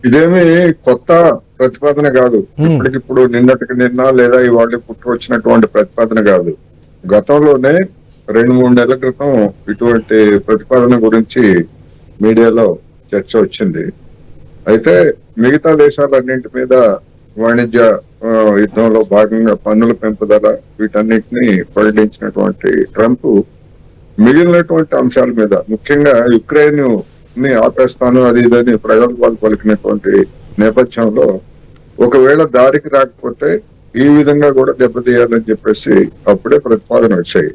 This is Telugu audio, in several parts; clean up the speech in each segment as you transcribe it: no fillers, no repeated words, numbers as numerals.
ఇదేమి కొత్త ప్రతిపాదన కాదు. ఇప్పటికిప్పుడు నిన్నటికి నిన్న లేదా ఇవాళ పుట్టుకు వచ్చినటువంటి ప్రతిపాదన కాదు. గతంలోనే 2-3 నెలల క్రితం ఇటువంటి ప్రతిపాదన గురించి మీడియాలో చర్చ వచ్చింది. అయితే మిగతా దేశాలన్నింటి మీద వాణిజ్య యుద్ధంలో భాగంగా పన్నుల పెంపుదల వీటన్నిటిని ప్రకటించినటువంటి ట్రంప్ మిగిలినటువంటి అంశాల మీద, ముఖ్యంగా యుక్రెయిన్ ని ఆపేస్తాను అది ఇదని ప్రగల్భాలు పలికినటువంటి నేపథ్యంలో ఒకవేళ దారికి రాకపోతే ఈ విధంగా కూడా దెబ్బతీయాలని చెప్పేసి అప్పుడే ప్రతిపాదన వచ్చాయి.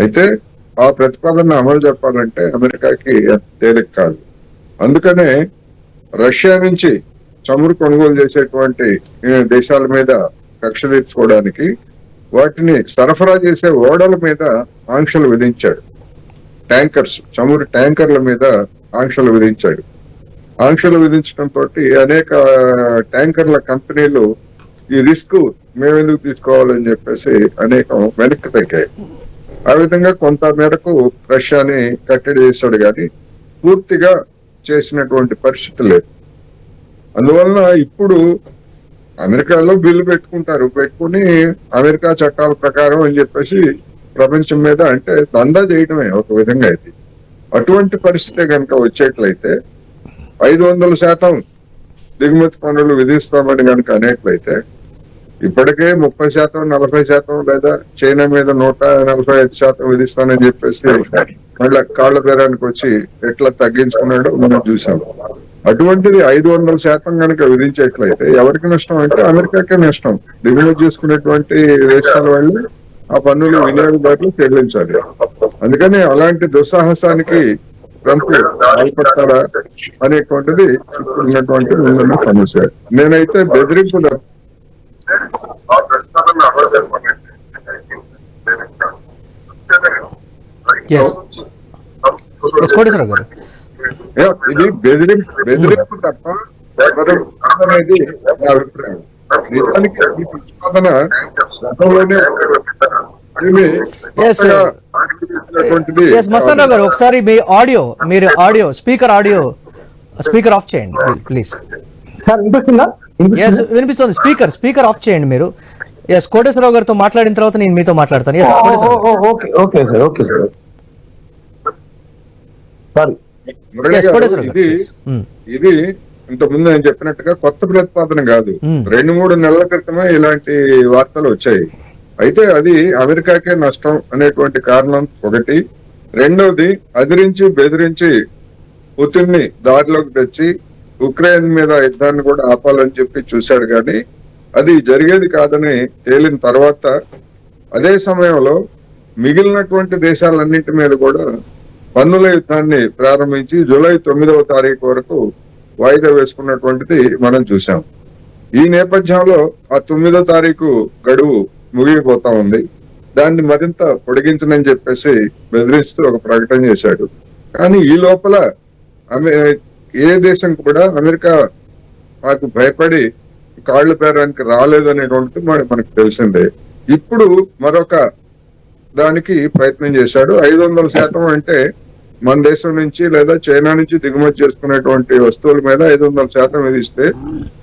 అయితే ఆ ప్రతిపాదన అమలు చెప్పాలంటే అమెరికాకి తేలిక కాదు. అందుకనే రష్యా నుంచి చమురు కొనుగోలు చేసేటువంటి దేశాల మీద కక్ష తీర్చుకోవడానికి వాటిని సరఫరా చేసే ఓడల మీద ఆంక్షలు విధించాడు. ట్యాంకర్స్, చమురు ట్యాంకర్ల మీద ఆంక్షలు విధించాడు. ఆంక్షలు విధించడంతో అనేక ట్యాంకర్ల కంపెనీలు ఈ రిస్క్ మేమెందుకు తీసుకోవాలని చెప్పేసి అనేకం వెనక్కి తగ్గాయి. ఆ విధంగా కొంత మేరకు రష్యాని కట్టడి చేశాడు, కానీ పూర్తిగా చేసినటువంటి పరిస్థితి లేదు. అందువలన ఇప్పుడు అమెరికాలో బిల్లు పెట్టుకుని అమెరికా చట్టాల ప్రకారం అని చెప్పేసి ప్రపంచం మీద అంటే దందా చేయడమే ఒక విధంగా ఇది. అటువంటి పరిస్థితి కనుక వచ్చేట్లయితే 500% దిగుమతి పన్నులు విధిస్తామని కనుక అనేట్లయితే ఇప్పటికే 30%, 40% లేదా చైనా మీద 145% విధిస్తానని చెప్పేసి మళ్ళీ కాళ్ళ బేరానికి వచ్చి ఎట్లా తగ్గించుకున్నాడో మనం చూసాం. అటువంటిది 500% కనుక విధించేట్లయితే ఎవరికి నష్టం అంటే అమెరికాకే నష్టం. దిగుమతి చేసుకునేటువంటి దేశాల వాళ్ళు ఆ పన్నులు వినియోగదారులు చెల్లించాలి. అందుకని అలాంటి దుస్సాహసానికి ట్రంప్ పాల్పడతాడా అనేటువంటిది ఇప్పుడు ఉన్నటువంటి ముందున్న సమస్య. నేనైతే బెదిరింపుల ఇది బెదిరింపు తప్ప అనేది నా అభిప్రాయం. నిజానికి ఈ ప్రతిపాదన గతంలోనే మస్తాన్ రావు గారు ఒకసారి మీ ఆడియో స్పీకర్ ఆఫ్ చేయండి ప్లీజ్. సార్ వినిపిస్తుందా? వినిపిస్తుంది. స్పీకర్ ఆఫ్ చేయండి మీరు. కోటేశ్వరరావు గారితో మాట్లాడిన తర్వాత నేను మీతో మాట్లాడతాను. ఇది ఇంతకుముందు నేను చెప్పినట్టుగా కొత్త ప్రతిపాదన కాదు. 2-3 నెలల క్రితమే ఇలాంటి వార్తలు వచ్చాయి. అయితే అది అమెరికాకే నష్టం అనేటువంటి కారణం ఒకటి. రెండవది, అదిరించి బెదిరించి పుతిన్ ని దారిలోకి తెచ్చి ఉక్రెయిన్ మీద యుద్ధాన్ని కూడా ఆపాలని చెప్పి చూశాడు, కానీ అది జరిగేది కాదని తేలిన తర్వాత అదే సమయంలో మిగిలినటువంటి దేశాలన్నింటి మీద కూడా పన్నుల యుద్ధాన్ని ప్రారంభించి జూలై 9వ తారీఖు వరకు వాయిదా వేసుకున్నటువంటిది మనం చూసాం. ఈ నేపథ్యంలో ఆ 9వ తారీఖు గడువు ముగిపోతా ఉంది. దాన్ని మరింత పొడిగించనని చెప్పేసి బెదిరిస్తూ ఒక ప్రకటన చేశాడు. కానీ ఈ లోపల ఏ దేశం కూడా అమెరికా మాకు భయపడి కాళ్ల పేరానికి రాలేదు అనేటువంటిది మనకు తెలిసిందే. ఇప్పుడు మరొక దానికి ప్రయత్నం చేశాడు. 500% అంటే మన దేశం నుంచి లేదా చైనా నుంచి దిగుమతి చేసుకునేటువంటి వస్తువుల మీద 500% విధిస్తే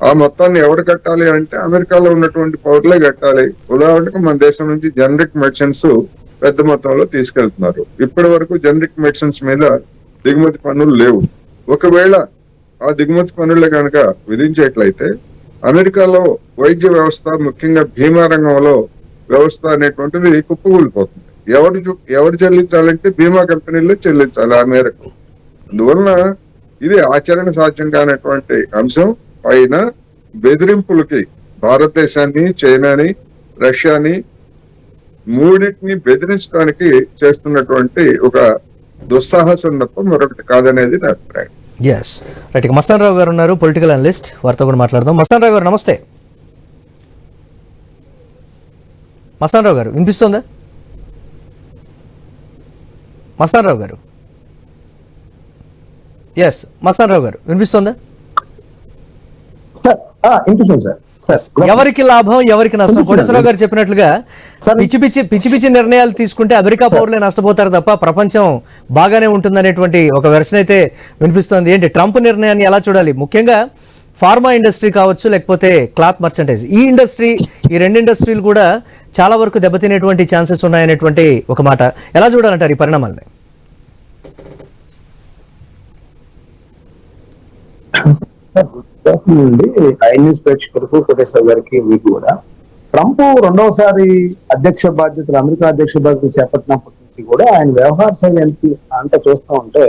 ఆ మొత్తాన్ని ఎవరు కట్టాలి అంటే అమెరికాలో ఉన్నటువంటి పౌరులే కట్టాలి. ఉదాహరణకు మన దేశం నుంచి జనరిక్ మెడిసిన్స్ పెద్ద మొత్తంలో తీసుకెళ్తున్నారు. ఇప్పటి వరకు జనరిక్ మెడిసిన్స్ మీద దిగుమతి పన్నులు లేవు. ఒకవేళ ఆ దిగుమతి పన్నులే కనుక విధించేట్లయితే అమెరికాలో వైద్య వ్యవస్థ, ముఖ్యంగా బీమా రంగంలో వ్యవస్థ అనేటువంటిది కుప్పకూలిపోతుంది. ఎవరు చెల్లించాలంటే బీమా కంపెనీలు చెల్లించాలి ఆ మేరకు. అందువలన ఇది ఆచరణ సాధ్యం కానటువంటి అంశం. పైన బెదిరింపులకి భారతదేశాన్ని, చైనాని, రష్యాని మూడింటిని బెదిరించడానికి చేస్తున్నటువంటి ఒక దుస్సాహసం తప్ప మరొకటి కాదనేది నా అభిప్రాయం. రైట్. మస్తాన్ రావు గారు ఉన్నారు, పొలిటికల్ అనలిస్ట్. వారితో కూడా మాట్లాడదాం. మస్తాన్ రావు గారు నమస్తే. మస్తాన్ రావు గారు వినిపిస్తుందా? మస్తాన్ రావు గారు మస్తాన్ రావు గారు వినిపిస్తుందా? ఎవరికి లాభం, ఎవరికి నష్టం? కోటేశ్వరరావు గారు చెప్పినట్లుగా పిచ్చి పిచ్చి నిర్ణయాలు తీసుకుంటే అమెరికా పౌరులే నష్టపోతారు తప్ప ప్రపంచం బాగానే ఉంటుందనేటువంటి ఒక వెర్షన్ అయితే వినిపిస్తోంది. ఏంటి ట్రంప్ నిర్ణయాన్ని ఎలా చూడాలి? ముఖ్యంగా ఫార్మా ఇండస్ట్రీ కావచ్చు, లేకపోతే క్లాత్ మర్చెంటైజ్, ఈ రెండు ఇండస్ట్రీలు కూడా చాలా వరకు దెబ్బతినేటువంటి ఛాన్సెస్ ఉన్నాయనేటువంటి ఒక మాట. ఎలా చూడాలంటారు ఈ పరిణామాలని? నుండి ఐ న్యూస్ ప్రేక్షకులకు, కోటేశ్వర గారికి, మీకు కూడా ట్రంప్ రెండవసారి అమెరికా అధ్యక్ష బాధ్యతలు చేపట్టినప్పటి నుంచి కూడా ఆయన వ్యవహార శైలి అంతా చూస్తూ ఉంటే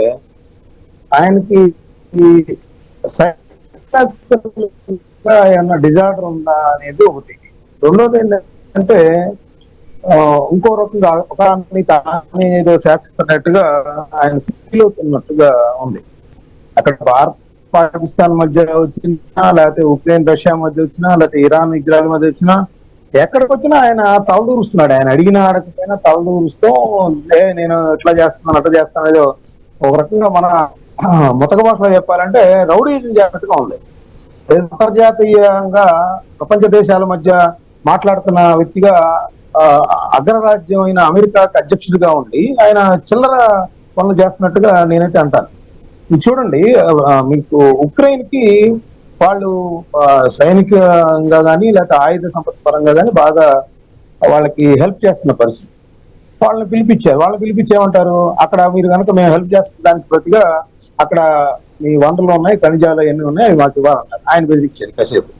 ఆయనకి ఏమన్నా డిజార్డర్ ఉందా అనేది ఒకటి. రెండోది ఏంటంటే ఇంకో రకంగా ఒక ఏదో శాసిస్తున్నట్టుగా ఆయన ఫీల్ అవుతున్నట్టుగా ఉంది. అక్కడ భారత్ పాకిస్తాన్ మధ్య వచ్చినా, లేకపోతే ఉక్రెయిన్ రష్యా మధ్య వచ్చినా, లేకపోతే ఇరాన్ ఇజ్రాయల్ మధ్య వచ్చినా, ఎక్కడికి వచ్చినా ఆయన తలదూరుస్తున్నాడు. ఆయన అడిగిన అడగకపోయినా తలదూరుస్తూ నేను ఎట్లా చేస్తున్నాను అట్లా చేస్తాను, ఏదో ఒక రకంగా మన ముతక భాషలో చెప్పాలంటే రౌడీజం చేసినట్టుగా ఉంది. అంతర్జాతీయంగా ప్రపంచ దేశాల మధ్య మాట్లాడుతున్న వ్యక్తిగా అగ్రరాజ్యం అయిన అమెరికాకి అధ్యక్షుడిగా ఉండి ఆయన చిల్లర పనులు చేస్తున్నట్టుగా నేనైతే అంటాను. ఇది చూడండి, మీకు ఉక్రెయిన్ కి వాళ్ళు సైనికంగా కానీ లేకపోతే ఆయుధ సంపత్తి పరంగా కానీ బాగా వాళ్ళకి హెల్ప్ చేస్తున్న పరిస్థితి. వాళ్ళని పిలిపించేమంటారు, అక్కడ మీరు కనుక మేము హెల్ప్ చేస్తున్న దానికి ప్రతిగా అక్కడ మీ వనరులు ఉన్నాయి, ఖనిజాలు ఎన్ని ఉన్నాయి, అవి మాకు ఇవ్వాలంటారు. ఆయన బెదిరించాడు కాసేపు.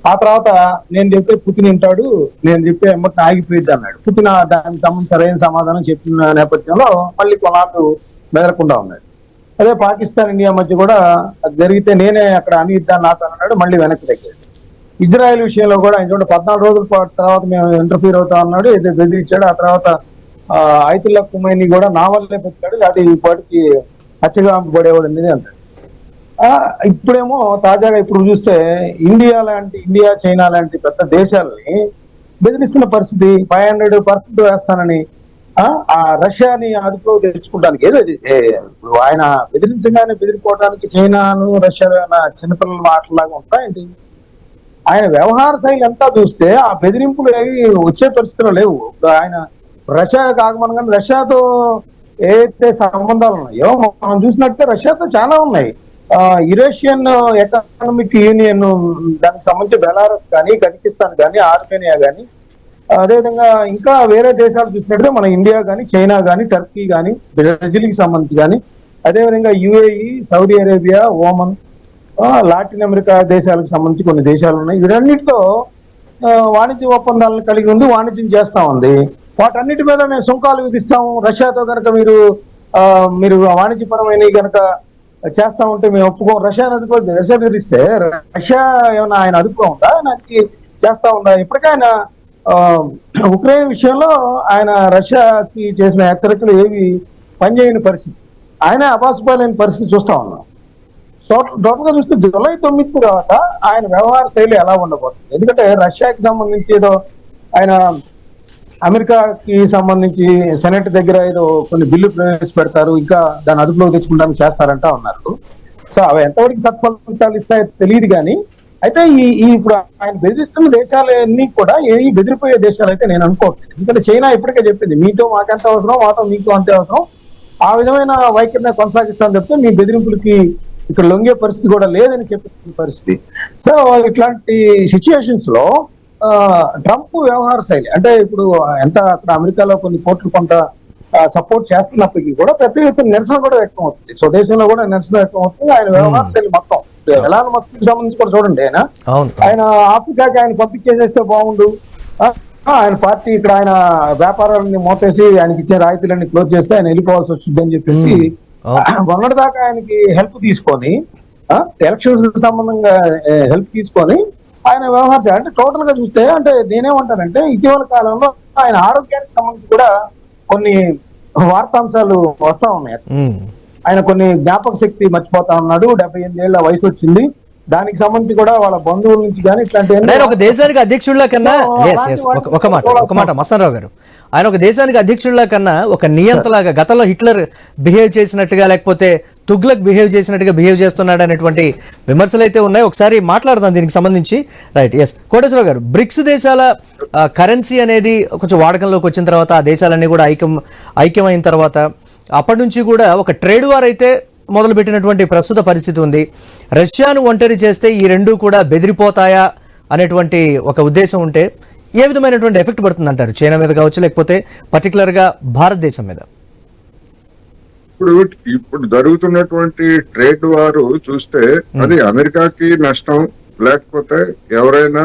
ఆ తర్వాత నేను చెప్తే పుతిన్ వింటాడు, నేను చెప్తే ఎమ్మటి ఆగిపోయిద్ది అన్నాడు. పుతిన్ దానికి సంబంధించి సరైన సమాధానం చెప్పిన నేపథ్యంలో మళ్ళీ కొనాకు బెదరకుండా ఉన్నాడు. అదే పాకిస్తాన్ ఇండియా మధ్య కూడా అది జరిగితే నేనే అక్కడ అనిద్దాన్ని నాకు అన్నాడు, మళ్ళీ వెనక్కి తగ్గాడు. ఇజ్రాయెల్ విషయంలో కూడా ఆయన చూడండి 14 రోజుల తర్వాత మేము ఇంటర్ఫీర్ అవుతా ఉన్నాడు, ఏదో బెదిరించాడు. ఆ తర్వాత ఐతుల్లా ఖుమైనీ కూడా నా వల్లే పెట్టాడు, అది ఇప్పటికి హత్యగా పడేవాడు అనేది అంటాడు. ఇప్పుడేమో తాజాగా ఇప్పుడు చూస్తే ఇండియా చైనా లాంటి పెద్ద దేశాలని బెదిరిస్తున్న పరిస్థితి. 500% వేస్తానని ఆ రష్యాని అదుపులో తెచ్చుకోవడానికి ఏదో ఇప్పుడు ఆయన బెదిరించడానికి చైనాను రష్యా చిన్నపిల్లల మాటలాగా ఉంటాయండి. ఆయన వ్యవహార శైలి అంతా చూస్తే ఆ బెదిరింపులు ఏవి వచ్చే పరిస్థితులు లేవు. ఆయన రష్యా కాకమనగానే రష్యాతో ఏదైతే సంబంధాలు ఉన్నాయో మనం చూసినట్టే రష్యాతో చాలా ఉన్నాయి. యురేషియన్ ఎకనామిక్ యూనియన్ దానికి సంబంధించి బెలారస్ కానీ, కజకిస్తాన్ కానీ, ఆర్మేనియా కానీ, అదేవిధంగా ఇంకా వేరే దేశాలు చూసినట్టే మన ఇండియా కానీ, చైనా కానీ, టర్కీ కానీ, బ్రెజిల్ కి సంబంధించి కానీ, అదేవిధంగా UAE, Saudi Arabia, Oman, Latin America దేశాలకు సంబంధించి కొన్ని దేశాలు ఉన్నాయి. వీటన్నిటితో వాణిజ్య ఒప్పందాలను కలిగి ఉంది, వాణిజ్యం చేస్తా ఉంది. వాటన్నిటి మీద మేము సుంకాలు విధిస్తాము. రష్యాతో కనుక మీరు వాణిజ్యపరమైన కనుక చేస్తా ఉంటే మేము ఒప్పుకోం. రష్యా బెదిరిస్తే రష్యా ఏమన్నా ఆయన అదుపుగా ఉందా, ఆయనకి చేస్తా ఉందా? ఇప్పటికైనా ఉక్రెయిన్ విషయంలో ఆయన రష్యాకి చేసిన హెచ్చరికలు ఏవి పనిచేయని పరిస్థితి, ఆయన అబాసుపాలైన పరిస్థితి చూస్తా ఉన్నాం. టోటల్ గా చూస్తే జూలై 9 తర్వాత ఆయన వ్యవహార శైలి ఎలా ఉండబోతుంది? ఎందుకంటే రష్యాకి సంబంధించి ఏదో ఆయన అమెరికాకి సంబంధించి సెనెట్ దగ్గర ఏదో కొన్ని బిల్లు ప్రవేశపెడతారు, ఇంకా దాన్ని అదుపులో తెచ్చుకోవడానికి చేస్తారంట ఉన్నారు. సో అవి ఎంతవరకు సత్ఫలితాలు ఇస్తాయో తెలియదు. కానీ అయితే ఇప్పుడు ఆయన బెదిరిస్తున్న దేశాలన్నీ కూడా బెదిరిపోయే దేశాలు అయితే నేను అనుకోవట్లేదు. ఎందుకంటే చైనా ఇప్పటికే చెప్పింది, మీతో మాకెంత అవసరం, మాతో మీకు అంతే అవసరం, ఆ విధమైన వైఖరిని కొనసాగిస్తామని చెప్తే మీ బెదిరింపులకి ఇక్కడ లొంగే పరిస్థితి కూడా లేదని చెప్పిన పరిస్థితి. సో ఇట్లాంటి సిచ్యుయేషన్స్ లో ట్రంప్ వ్యవహార శైలి అంటే ఇప్పుడు ఎంత అక్కడ అమెరికాలో కొన్ని కోట్లు కొంత సపోర్ట్ చేస్తున్నప్పటికీ కూడా ప్రతి ఎత్తున నిరసన కూడా వ్యక్తం అవుతుంది. స్వదేశంలో కూడా నిరసన వ్యక్తం అవుతుంది. ఆయన వ్యవహార శైలి మొత్తం ఎలాన్ మస్క్ కి సంబంధించి కూడా చూడండి, ఆయన ఆఫ్రికాకి ఆయన పంపించేసేస్తే బాగుండు, ఆయన పార్టీ ఇక్కడ ఆయన వ్యాపారాలని మోపేసి ఆయనకి ఇచ్చే రాయితీలన్నీ క్లోజ్ చేస్తే ఆయన వెళ్ళిపోవాల్సి వస్తుంది అని చెప్పేసి మొన్నటి దాకా ఆయనకి హెల్ప్ తీసుకొని ఎలక్షన్స్ సంబంధంగా హెల్ప్ తీసుకొని ఆయన వ్యవహారం అంటే టోటల్ గా చూస్తే అంటే నేనేమంటానంటే ఇటీవల కాలంలో ఆయన ఆరోగ్యానికి సంబంధించి కూడా కొన్ని వార్తాంశాలు వస్తా ఉన్నాయి. ఆయన కొన్ని జ్ఞాపక శక్తి మర్చిపోతా ఉన్నాడు, 78 ఏళ్ల వయసు వచ్చింది, దానికి సంబంధించి కూడా వాళ్ళ బంధువుల నుంచి కానీ ఇట్లాంటి ఒక దేశానికి అధ్యక్షుడిలా కన్నా ఒక మాట మస్తానరావు గారు, ఆయన ఒక దేశానికి అధ్యక్షుడిలా కన్నా ఒక నియంతలాగా గతంలో హిట్లర్ బిహేవ్ చేసినట్టుగా లేకపోతే తుగ్లక్ బిహేవ్ చేసినట్టుగా బిహేవ్ చేస్తున్నాడు అనేటువంటి విమర్శలు అయితే ఉన్నాయి. ఒకసారి మాట్లాడదాం దీనికి సంబంధించి. రైట్, ఎస్ కోటేశ్వరరావు గారు, బ్రిక్స్ దేశాల కరెన్సీ అనేది కొంచెం వాడకంలోకి వచ్చిన తర్వాత ఆ దేశాలన్నీ కూడా ఐక్యమైన తర్వాత అప్పటి నుంచి కూడా ఒక ట్రేడ్ వార్ అయితే మొదలుపెట్టినటువంటి ప్రస్తుత పరిస్థితి ఉంది. రష్యాను ఒంటరి చేస్తే ఈ రెండు కూడా బెదిరిపోతాయా అనేటువంటి ఒక ఉద్దేశం ఉంటే ఏ విధమైనటువంటి ఎఫెక్ట్ పడుతుంది అంటారు? చైనా మీద కావచ్చు, లేకపోతే పర్టికులర్గా భారతదేశం మీద? ఇప్పుడు జరుగుతున్నటువంటి ట్రేడ్ వారు చూస్తే అది అమెరికాకి నష్టం, లేకపోతే ఎవరైనా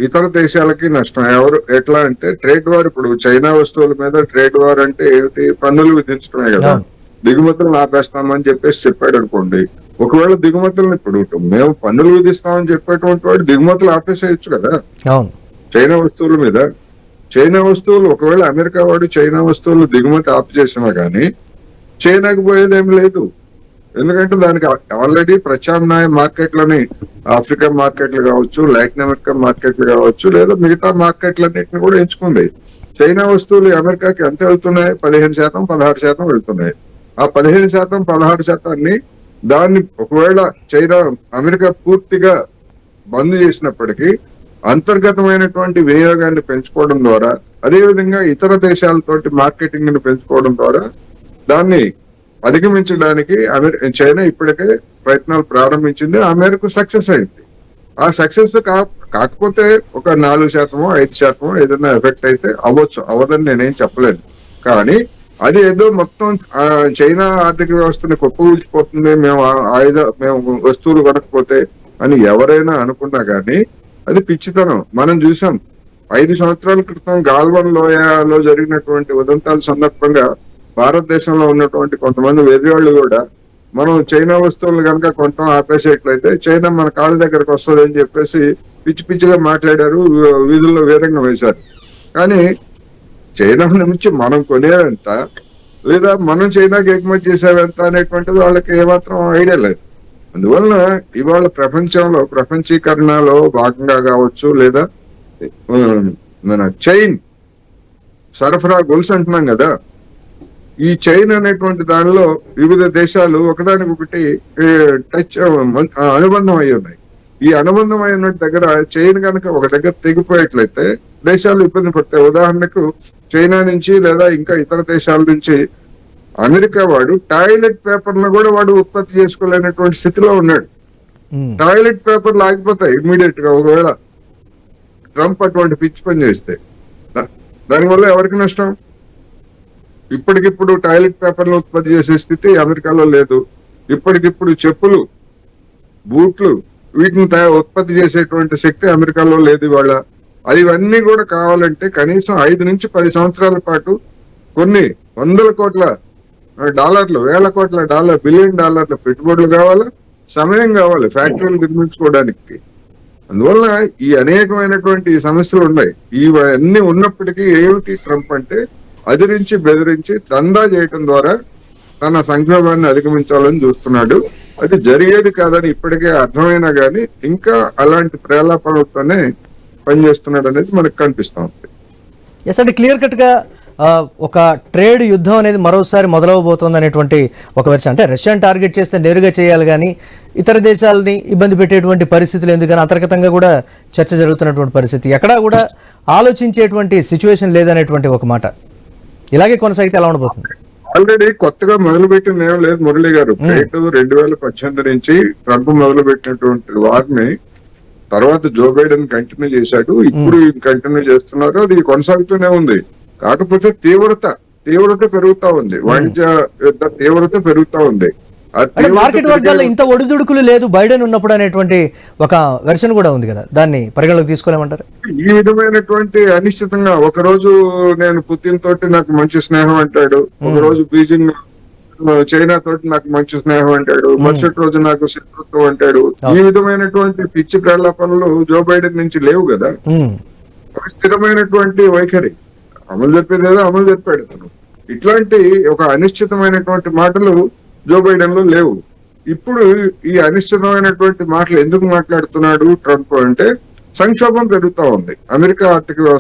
ఇతర దేశాలకి నష్టం. ఎట్లా అంటే ట్రేడ్ వార్, ఇప్పుడు చైనా వస్తువుల మీద ట్రేడ్ వార్ అంటే ఏమిటి? పన్నులు విధించడమే కదా. దిగుమతులను ఆపేస్తామని చెప్పేసి చెప్పాడు అనుకోండి. ఒకవేళ దిగుమతులను ఇప్పుడు మేము పన్నులు విధిస్తామని చెప్పేటువంటి వాడు దిగుమతులు ఆపేసేయచ్చు కదా చైనా వస్తువుల మీద. చైనా వస్తువులు ఒకవేళ అమెరికా వాడు చైనా వస్తువులు దిగుమతి ఆపు చేసినా గానీ చైనాకి పోయేదేం లేదు. ఎందుకంటే దానికి ఆల్రెడీ ప్రత్యామ్నాయ మార్కెట్లని, ఆఫ్రికా మార్కెట్లు కావచ్చు, లాటిన్ అమెరికా మార్కెట్లు కావచ్చు, లేదా మిగతా మార్కెట్లన్నింటినీ కూడా ఎంచుకుంది. చైనా వస్తువులు అమెరికాకి ఎంత వెళ్తున్నాయి? 15%, 16% వెళ్తున్నాయి. ఆ 15%, 16% దాన్ని ఒకవేళ చైనా అమెరికా పూర్తిగా బంద్ చేసినప్పటికీ అంతర్గతమైనటువంటి వినియోగాన్ని పెంచుకోవడం ద్వారా, అదేవిధంగా ఇతర దేశాలతోటి మార్కెటింగ్ ని పెంచుకోవడం ద్వారా దాన్ని అధిగమించడానికి చైనా ఇప్పటికే ప్రయత్నాలు ప్రారంభించింది. ఆ మేరకు సక్సెస్ అయింది. ఆ సక్సెస్ కాకపోతే ఒక 4%, 5% ఏదైనా ఎఫెక్ట్ అయితే అవ్వచ్చు, అవ్వదని నేనేం చెప్పలేను. కానీ అది ఏదో మొత్తం చైనా ఆర్థిక వ్యవస్థని కుప్పకూల్చిపోతుంది, మేము వస్తువులు కొనకపోతే అని ఎవరైనా అనుకున్నా గానీ అది పిచ్చితనం. మనం చూసాం 5 సంవత్సరాల క్రితం గాల్వన్ లోయలో జరిగినటువంటి ఉదంతాల సందర్భంగా భారతదేశంలో ఉన్నటువంటి కొంతమంది వెర్రివాళ్ళు కూడా మనం చైనా వస్తువులు కనుక కొనటం ఆపేసేట్లయితే చైనా మన కాళ్ళ దగ్గరకు వస్తుంది అని చెప్పేసి పిచ్చి పిచ్చిగా మాట్లాడారు, వీధుల్లో వీరంగం వేశారు. కానీ చైనా నుంచి మనం కొనేవెంత, లేదా మనం చైనాకి ఎగుమతి చేసేవెంత అనేటువంటిది వాళ్ళకి ఏమాత్రం ఐడియా లేదు. అందువలన ఇవాళ ప్రపంచంలో ప్రపంచీకరణలో భాగంగా కావచ్చు, లేదా మన చైన్ సరఫరా గొలుసు అంటున్నాం కదా, ఈ చైన్ అనేటువంటి దానిలో వివిధ దేశాలు ఒకదానికొకటి అనుబంధం అయి ఉన్నాయి. ఈ అనుబంధం అయిన దగ్గర చైన్ కనుక ఒక దగ్గర తెగిపోయేట్లయితే దేశాలు ఇబ్బంది పడతాయి. ఉదాహరణకు చైనా నుంచి లేదా ఇంకా ఇతర దేశాల నుంచి అమెరికా వాడు టాయిలెట్ పేపర్ను కూడా వాడు ఉత్పత్తి చేసుకోలేనటువంటి స్థితిలో ఉన్నాడు. టాయిలెట్ పేపర్లు ఆగిపోతాయి ఇమ్మీడియట్ గా ఒకవేళ ట్రంప్ అటువంటి పిచ్చి పని చేస్తే. దానివల్ల ఎవరికి నష్టం? ఇప్పటికిప్పుడు టాయిలెట్ పేపర్లు ఉత్పత్తి చేసే స్థితి అమెరికాలో లేదు. ఇప్పటికిప్పుడు చెప్పులు, బూట్లు వీటిని ఉత్పత్తి చేసేటువంటి శక్తి అమెరికాలో లేదు ఇవాళ. ఇవన్నీ కూడా కావాలంటే కనీసం 5 నుంచి 10 సంవత్సరాల పాటు కొన్ని $100 కోట్ల, వేల కోట్ల బిలియన్ డాలర్ల పెట్టుబడులు కావాలి, సమయం కావాలి ఫ్యాక్టరీలు నిర్మించుకోవడానికి. అందువల్ల ఈ అనేకమైనటువంటి సమస్యలు ఉన్నాయి. ఇవన్నీ ఉన్నప్పటికీ ఏమిటి ట్రంప్ అంటే అదిరించి బెదిరించి దందా చేయటం ద్వారా తన సంక్షోభాన్ని అధిగమించాలని చూస్తున్నాడు. అది జరిగేది కాదని ఇప్పటికే అర్థమైనా గానీ ఇంకా అలాంటి ప్రేలాపనలతోనే పనిచేస్తున్నాడు అనేది మనకు కనిపిస్తా ఉంది. ఎస్ అంటే క్లియర్ కట్ గా ఒక ట్రేడ్ యుద్ధం అనేది మరోసారి మొదలవబోతోంది అనేటువంటి ఒక వెర్షన్. అంటే రష్యాను టార్గెట్ చేస్తే నేరుగా చేయాలి కానీ ఇతర దేశాలని ఇబ్బంది పెట్టేటువంటి పరిస్థితులు ఎందుకని అంతర్గతంగా కూడా చర్చ జరుగుతున్నటువంటి పరిస్థితి, ఎక్కడా కూడా ఆలోచించేటువంటి సిచ్యువేషన్ లేదనేటువంటి ఒక మాట. ఇలాగే కొనసాగితే ఎలా ఉండబోతుంది? ఆల్రెడీ కొత్తగా మొదలుపెట్టింది ఏం లేదు మురళి గారు. 2018 నుంచి ట్రంప్ మొదలుపెట్టినటువంటి వారిని తర్వాత జో బైడెన్ కంటిన్యూ చేశాడు, ఇప్పుడు కంటిన్యూ చేస్తున్నారు. అది కొనసాగుతూనే ఉంది. కాకపోతే తీవ్రత పెరుగుతా ఉంది, వాణిజ్య యుద్ధ తీవ్రత పెరుగుతా ఉంది. మార్కెట్ వర్గాల్లో ఇంత ఒడిదుడుకులు లేదు బైడెన్ ఉన్నప్పుడు అనేటువంటి ఒక వెర్షన్ కూడా ఉంది కదా, దాన్ని పరిగణలోకి తీసుకోలేమంటారు? ఈ విధమైనటువంటి అనిశ్చితంగా ఒకరోజు నేను పుతిన్ తోటి నాకు మంచి స్నేహం అంటాడు, ఒకరోజు బీజింగ్ చైనా తోటి నాకు మంచి స్నేహం అంటాడు, మరుసటి రోజు నాకు శత్రుత్వం అంటాడు. ఈ విధమైనటువంటి పిచ్చి ప్రలాపనలు జో బైడెన్ నుంచి లేవు కదా. ఒక స్థిరమైనటువంటి వైఖరి, అమలు చెప్పేదేదో అమలు చెప్పాడు తను. ఇట్లాంటి ఒక అనిశ్చితమైనటువంటి మాటలు జో బైడెన్ లో లేవు. ఇప్పుడు ఈ అనిశ్చితమైనటువంటి మాటలు ఎందుకు మాట్లాడుతున్నాడు ట్రంప్ అంటే సంక్షోభం పెరుగుతా ఉంది, అమెరికా ఆర్థిక వ్యవస్థ